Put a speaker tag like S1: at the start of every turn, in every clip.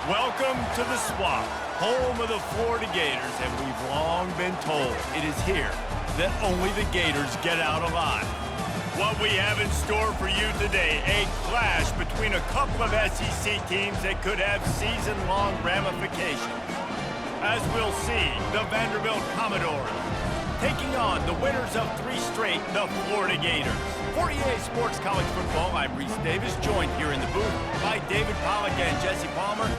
S1: Welcome to the Swamp, home of the Florida Gators, and we've long been told it is here that only the Gators get out alive. What we have in store for you today, a clash between a couple of SEC teams that could have season-long ramifications. As we'll see, the Vanderbilt Commodores taking on the winners of 3 straight, the Florida Gators. For EA Sports College Football, I'm Reese Davis, joined here in the booth by David Pollack and Jesse Palmer.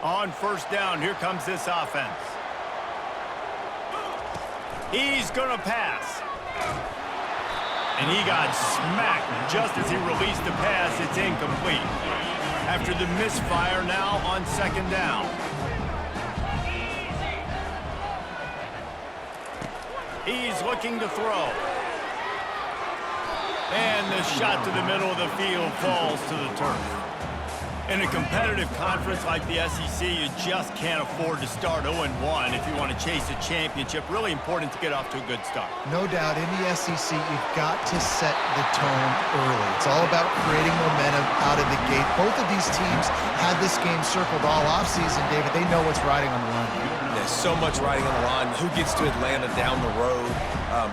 S1: On first down, here comes this offense. He's gonna pass. And he got smacked just as he released the pass. It's incomplete. After the misfire, now on second down. He's looking to throw. And the shot to the middle of the field falls to the turf. In a competitive conference like the SEC, you just can't afford to start 0-1 if you want to chase a championship. Really important to get off to a good start.
S2: No doubt, in the SEC, you've got to set the tone early. It's all about creating momentum out of the gate. Both of these teams had this game circled all offseason, David. They know what's riding on the line.
S3: There's so much riding on the line. Who gets to Atlanta down the road?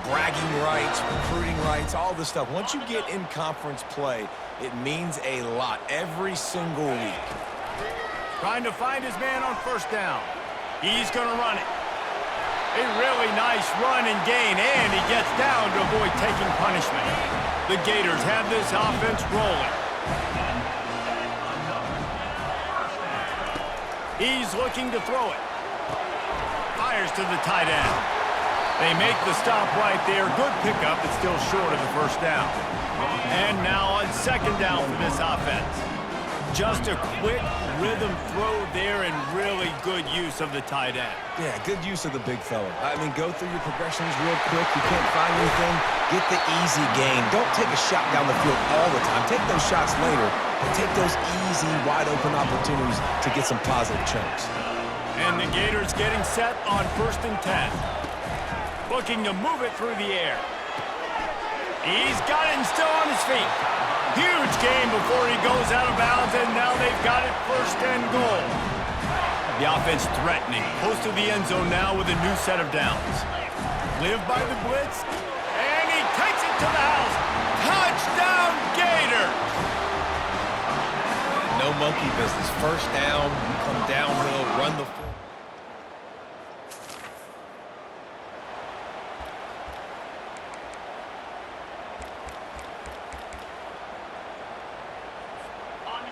S3: Bragging rights, recruiting rights, all this stuff. Once you get in conference play, it means a lot every single week.
S1: Trying to find his man on first down. He's going to run it. A really nice run and gain, and he gets down to avoid taking punishment. The Gators have this offense rolling. He's looking to throw it. Fires to the tight end. They make the stop right there. Good pickup, but still short of the first down. And now on second down for this offense. Just a quick rhythm throw there and really good use of the tight end.
S3: Yeah, good use of the big fella. I mean, go through your progressions real quick. You can't find anything, get the easy gain. Don't take a shot down the field all the time. Take those shots later, but take those easy, wide-open opportunities to get some positive chunks.
S1: And the Gators getting set on 1st and 10. Looking to move it through the air. He's got it and still on his feet. Huge gain before he goes out of bounds, and now they've got it 1st and goal. The offense threatening. Close to the end zone now with a new set of downs. Live by the blitz, and he takes it to the house. Touchdown, Gators!
S3: No monkey business. First down, come downhill, run the field.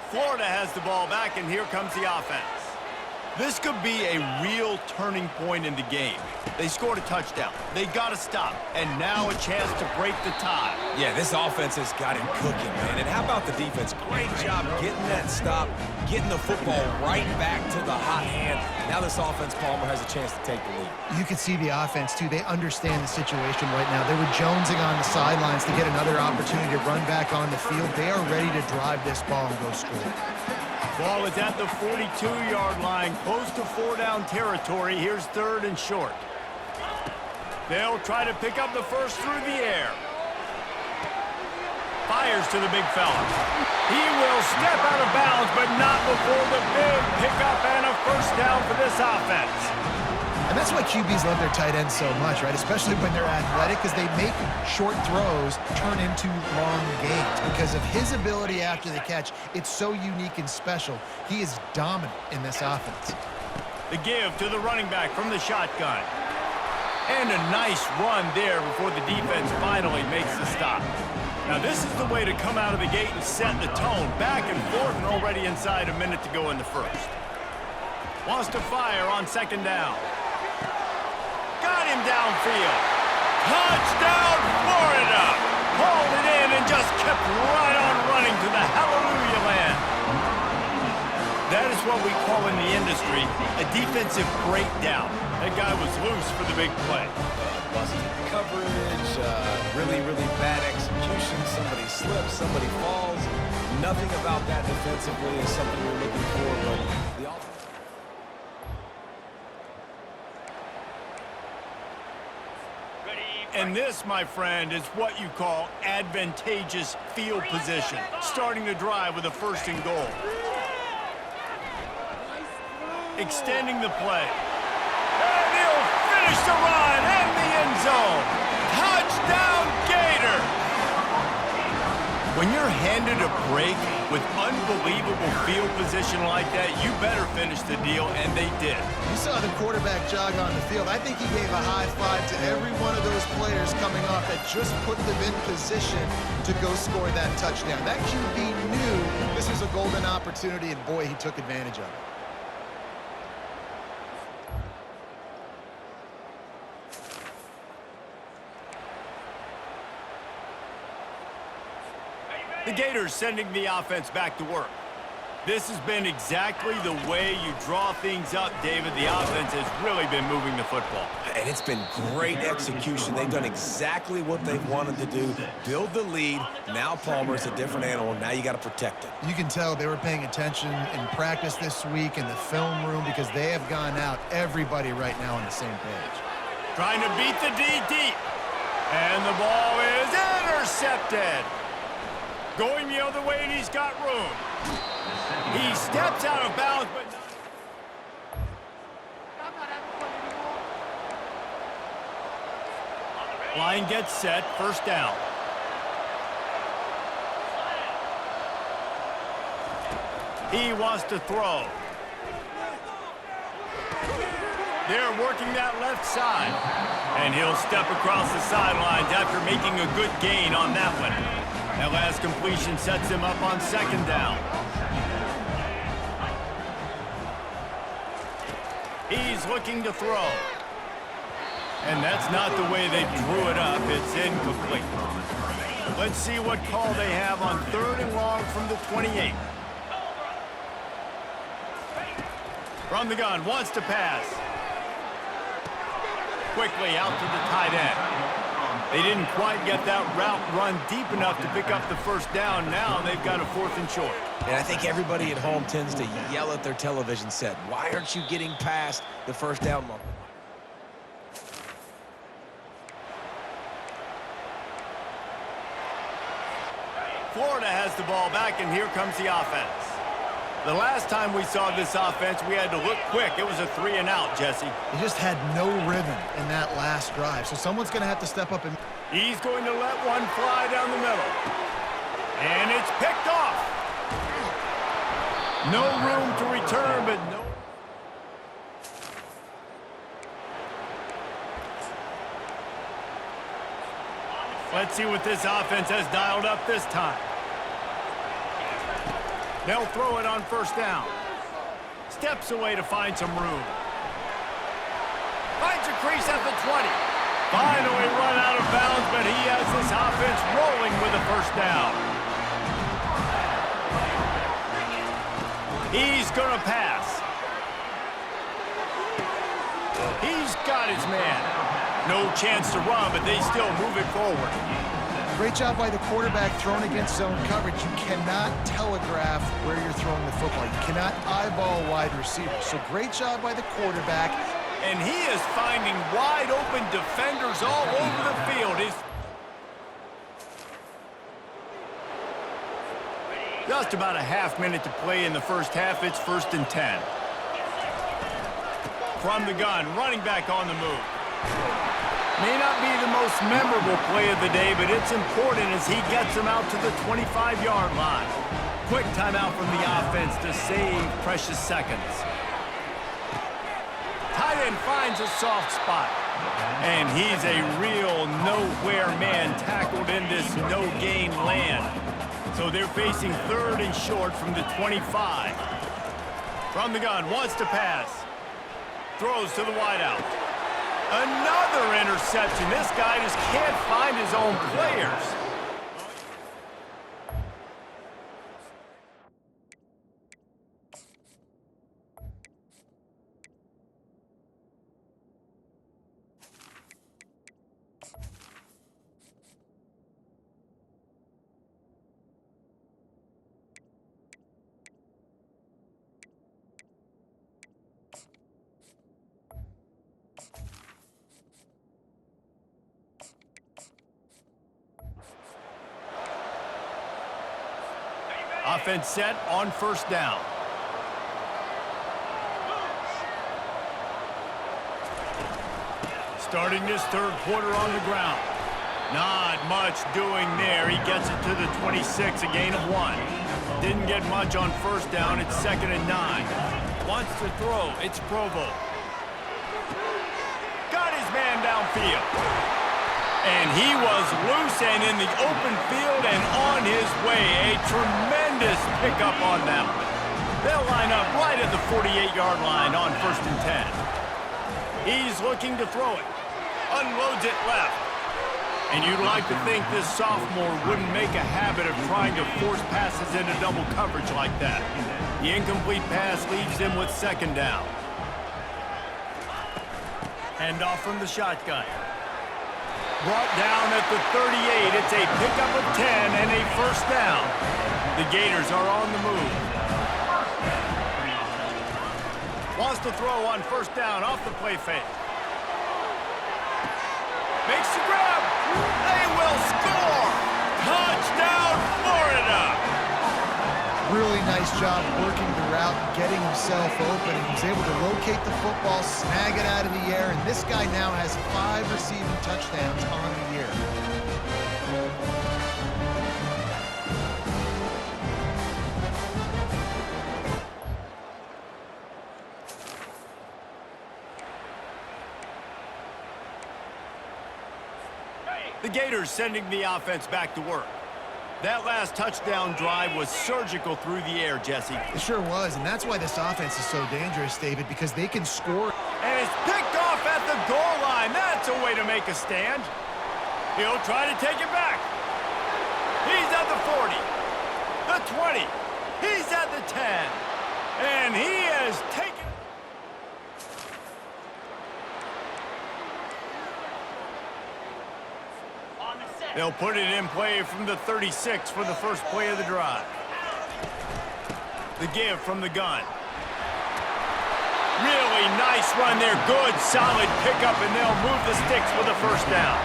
S1: Florida has the ball back, and here comes the offense. This could be a real turning point in the game. They scored a touchdown. They got to stop, and now a chance to break the tie.
S3: Yeah, this offense has got him cooking, man. And how about the defense? Great job getting that stop, getting the football right back to the hot hand. Now this offense, Palmer, has a chance to take the lead.
S2: You can see the offense, too. They understand the situation right now. They were jonesing on the sidelines to get another opportunity to run back on the field. They are ready to drive this ball and go score.
S1: Ball is at the 42-yard line, close to 4-down territory. Here's 3rd and short. They'll try to pick up the first through the air. Fires to the big fella. He will step out of bounds, but not before the big pickup and a first down for this offense.
S2: And that's why QBs love their tight ends so much, right? Especially when they're athletic, because they make short throws turn into long gains. Because of his ability after the catch, it's so unique and special. He is dominant in this offense.
S1: The give to the running back from the shotgun. And a nice run there before the defense finally makes the stop. Now this is the way to come out of the gate and set the tone. Back and forth and already inside a minute to go in the first. Wants to fire on second down. Got him downfield. Touchdown, Florida! Hauled it in and just kept right on running to the hallelujah land. That is what we call in the industry a defensive breakdown. That guy was loose for the big play.
S3: Busted coverage, really, really bad execution. Somebody slips, somebody falls. Nothing about that defensively is something we're looking for, but the offense.
S1: And this, my friend, is what you call advantageous field position. Starting the drive with a first and goal. Extending the play. And he'll finish the run in the end zone. Touchdown, Gator! When you're handed a break with unbelievable field position like that, you better finish the deal, and they did.
S2: You saw the quarterback jog on the field. I think he gave a high five to every one of those players coming off that just put them in position to go score that touchdown. That QB knew this was a golden opportunity, and boy, he took advantage of it.
S1: The Gators sending the offense back to work. This has been exactly the way you draw things up, David. The offense has really been moving the football.
S3: And it's been great execution. They've done exactly what they've wanted to do. Build the lead. Now Palmer's a different animal. Now you got to protect it.
S2: You can tell they were paying attention in practice this week in the film room because they have gone out, everybody right now on the same page.
S1: Trying to beat the D deep. And the ball is intercepted. Going the other way, and he's got room. He steps out of bounds, but... Line gets set, first down. He wants to throw. They're working that left side. And he'll step across the sidelines after making a good gain on that one. That last completion sets him up on second down. He's looking to throw. And that's not the way they drew it up. It's incomplete. Let's see what call they have on third and long from the 28. From the gun, wants to pass. Quickly out to the tight end. They didn't quite get that route run deep enough to pick up the first down. Now they've got a fourth and short.
S3: And I think everybody at home tends to yell at their television set. Why aren't you getting past the first down marker?
S1: Florida has the ball back, and here comes the offense. The last time we saw this offense, we had to look quick. It was a 3 and out, Jesse.
S2: He just had no rhythm in that last drive, so someone's going to have to step up and...
S1: He's going to let one fly down the middle. And it's picked off. No room to return, but no... Let's see what this offense has dialed up this time. They'll throw it on first down. Steps away to find some room. Finds a crease at the 20. Finally run out of bounds, but he has this offense rolling with a first down. He's going to pass. He's got his man. No chance to run, but they still move it forward.
S2: Great job by the quarterback thrown against zone coverage. You cannot telegraph where you're throwing the football. You cannot eyeball wide receivers. So great job by the quarterback.
S1: And he is finding wide open defenders all over the field. Just about a half minute to play in the first half. It's 1st and 10. From the gun, running back on the move. May not be the most memorable play of the day, but it's important as he gets him out to the 25-yard line. Quick timeout from the offense to save precious seconds. Tight end finds a soft spot. And he's a real nowhere man tackled in this no-gain land. So they're facing 3rd and short from the 25. From the gun, wants to pass. Throws to the wideout. Another interception. This guy just can't find his own players. offense set on first down. Starting this third quarter on the ground. Not much doing there. He gets it to the 26, a gain of 1. Didn't get much on first down. It's 2nd and 9. Wants to throw. It's Provo. Got his man downfield. And he was loose and in the open field and on his way. A tremendous pickup on that one. They'll line up right at the 48-yard line on 1st and 10. He's looking to throw it. Unloads it left. And you'd like to think this sophomore wouldn't make a habit of trying to force passes into double coverage like that. The incomplete pass leaves him with 2nd down. Hand off from the shotgun. Brought down at the 38. It's a pickup of 10 and a 1st down. The Gators are on the move. Wants to throw on 1st down off the play fake. Makes the grab. They will score. Touchdown, Florida.
S2: Really nice job working the route, getting himself open, and he's able to locate the football, snag it out of the air, and this guy now has 5 receiving touchdowns on the year.
S1: The Gators sending the offense back to work. That last touchdown drive was surgical through the air, Jesse.
S2: It sure was, and that's why this offense is so dangerous, David, because they can score.
S1: And it's picked off at the goal line. That's a way to make a stand. He'll try to take it back. He's at the 40, the 20. He's at the 10. And he has taken... They'll put it in play from the 36 for the first play of the drive. The give from the gun. Really nice run there. Good, solid pickup, and they'll move the sticks with a 1st down.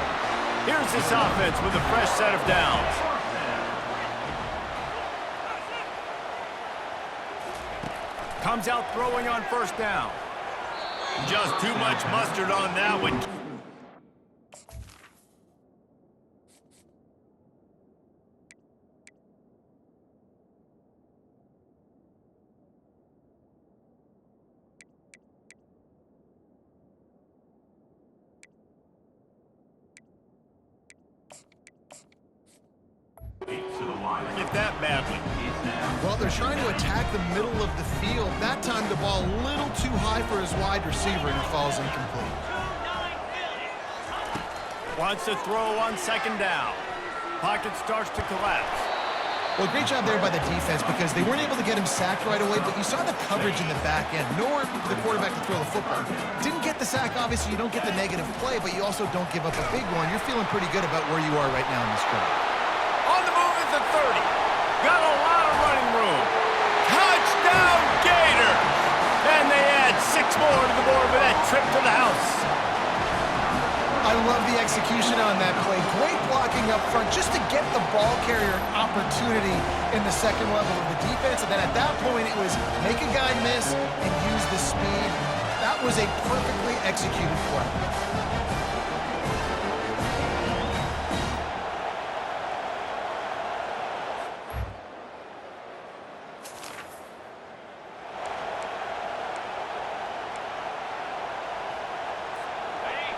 S1: Here's this offense with a fresh set of downs. Comes out throwing on 1st down. Just too much mustard on that one. Get that badly.
S2: Well, they're trying to attack the middle of the field. That time the ball a little too high for his wide receiver, and it falls incomplete.
S1: Wants to throw on 2nd down. Pocket starts to collapse.
S2: Well, great job there by the defense because they weren't able to get him sacked right away, but you saw the coverage in the back end. Nowhere for the quarterback to throw the football. Didn't get the sack, obviously. You don't get the negative play, but you also don't give up a big one. You're feeling pretty good about where you are right now in this drive.
S1: On the move at the 30. Got a lot of running room. Touchdown, Gators! And they add 6 more to the board with that trip to the house.
S2: I love the execution on that play. Great blocking up front just to get the ball carrier an opportunity in the 2nd level of the defense. And then at that point, it was make a guy miss and use the speed. That was a perfectly executed play.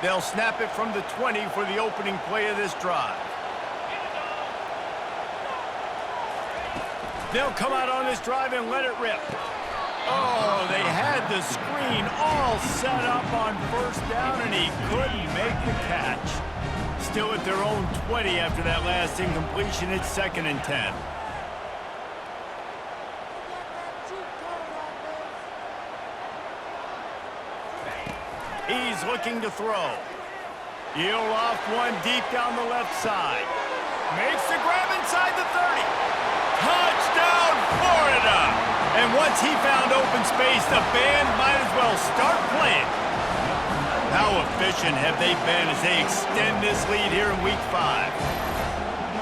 S1: They'll snap it from the 20 for the opening play of this drive. They'll come out on this drive and let it rip. Oh, they had the screen all set up on 1st down, and he couldn't make the catch. Still at their own 20 after that last incompletion. It's 2nd and 10. He's looking to throw. He'll off one deep down the left side. Makes the grab inside the 30. Touchdown, Florida! And once he found open space, the band might as well start playing. How efficient have they been as they extend this lead here in Week 5?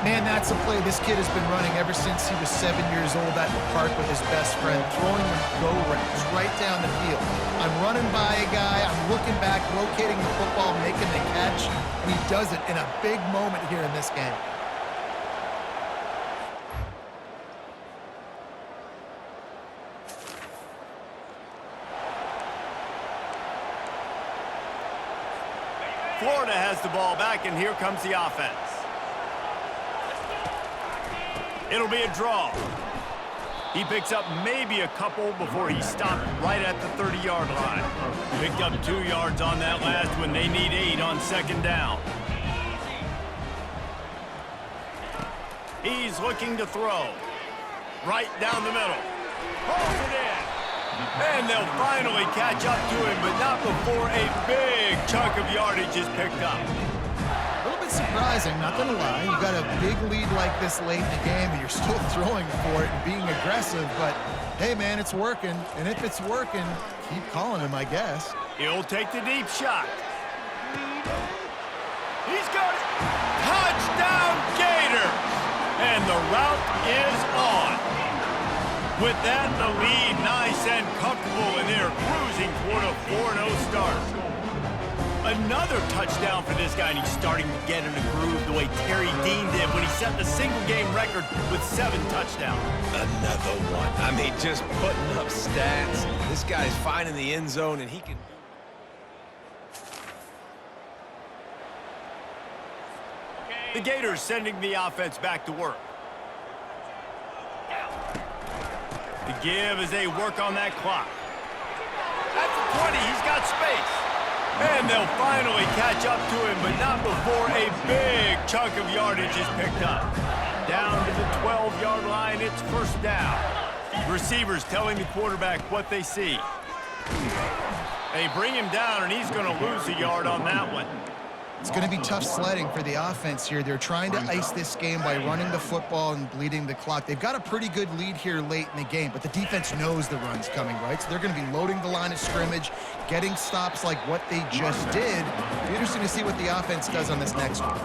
S2: Man, that's a play this kid has been running ever since he was 7 years old at the park with his best friend, throwing the go routes right down the field. I'm running by a guy, I'm looking back, locating the football, making the catch, and he does it in a big moment here in this game.
S1: Florida has the ball back, and here comes the offense. It'll be a draw. He picks up maybe a couple before he stopped right at the 30-yard line. Picked up 2 yards on that last one. They need 8 on second down. He's looking to throw. Right down the middle. Pulls it in. And they'll finally catch up to him, but not before a big chunk of yardage is picked up.
S2: A little bit surprising, not gonna lie. You've got a big lead like this late in the game, and you're still throwing for it and being aggressive, but hey, man, it's working. And if it's working, keep calling him, I guess.
S1: He'll take the deep shot. He's got it. Touchdown, Gators! And the route is on. With that, the lead nice and comfortable, and they're cruising toward a 4-0 start. Another touchdown for this guy, and he's starting to get in a groove the way Terry Dean did when he set the single-game record with 7 touchdowns.
S3: Another one. I mean, just putting up stats. This guy's finding the end zone, and he can...
S1: The Gators sending the offense back to work. The give as they work on that clock. At the 20, he's got space. And they'll finally catch up to him, but not before a big chunk of yardage is picked up. Down to the 12-yard line, it's first down. Receivers telling the quarterback what they see. They bring him down, and he's going to lose a yard on that one.
S2: It's going to be tough sledding for the offense here. They're trying to ice this game by running the football and bleeding the clock. They've got a pretty good lead here late in the game, but the defense knows the run's coming, right? So they're going to be loading the line of scrimmage, getting stops like what they just did. It'll be interesting to see what the offense does on this next one.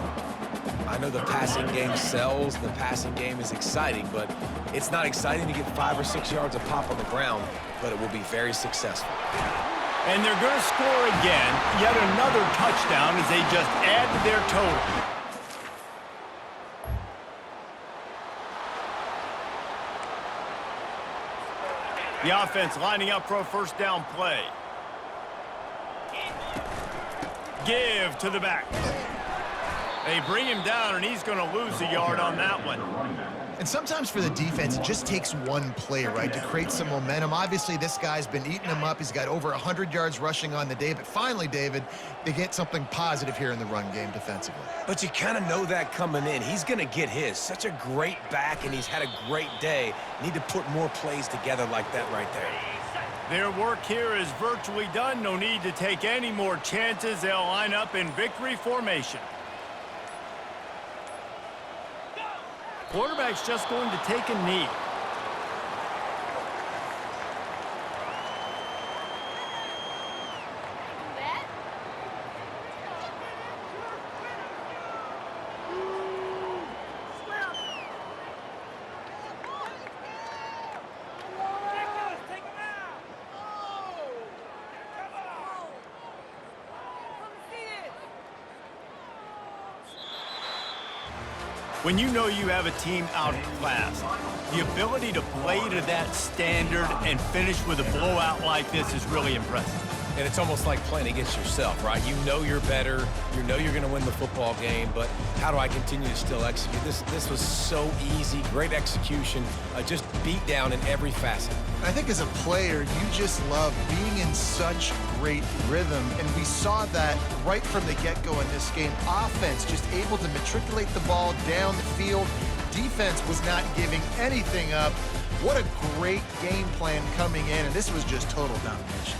S3: I know the passing game sells, the passing game is exciting, but it's not exciting to get 5 or 6 yards of pop on the ground, but it will be very successful.
S1: And they're going to score again, yet another touchdown as they just add to their total. The offense lining up for a first down play. Give to the back. They bring him down, and he's going to lose a yard on that one.
S2: And sometimes for the defense, it just takes one play, right, to create some momentum. Obviously, this guy's been eating them up. He's got over 100 yards rushing on the day. But finally, David, they get something positive here in the run game defensively.
S3: But you kind of know that coming in. He's going to get his. Such a great back, and he's had a great day. Need to put more plays together like that right there.
S1: Their work here is virtually done. No need to take any more chances. They'll line up in victory formation. Quarterback's just going to take a knee. When you know you have a team outclassed, the ability to play to that standard and finish with a blowout like this is really impressive.
S3: And it's almost like playing against yourself, right? You know you're better. You know you're going to win the football game, but how do I continue to still execute? This was so easy, great execution, just beat down in every facet.
S2: I think as a player, you just love being in such great rhythm, and we saw that right from the get-go in this game. Offense just able to matriculate the ball down the field. Defense was not giving anything up. What a great game plan coming in, and this was just total domination.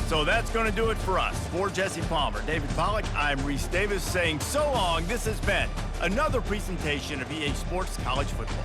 S1: So that's going to do it for us. For Jesse Palmer, David Pollack, I'm Reese Davis saying so long. This has been another presentation of EA Sports College Football.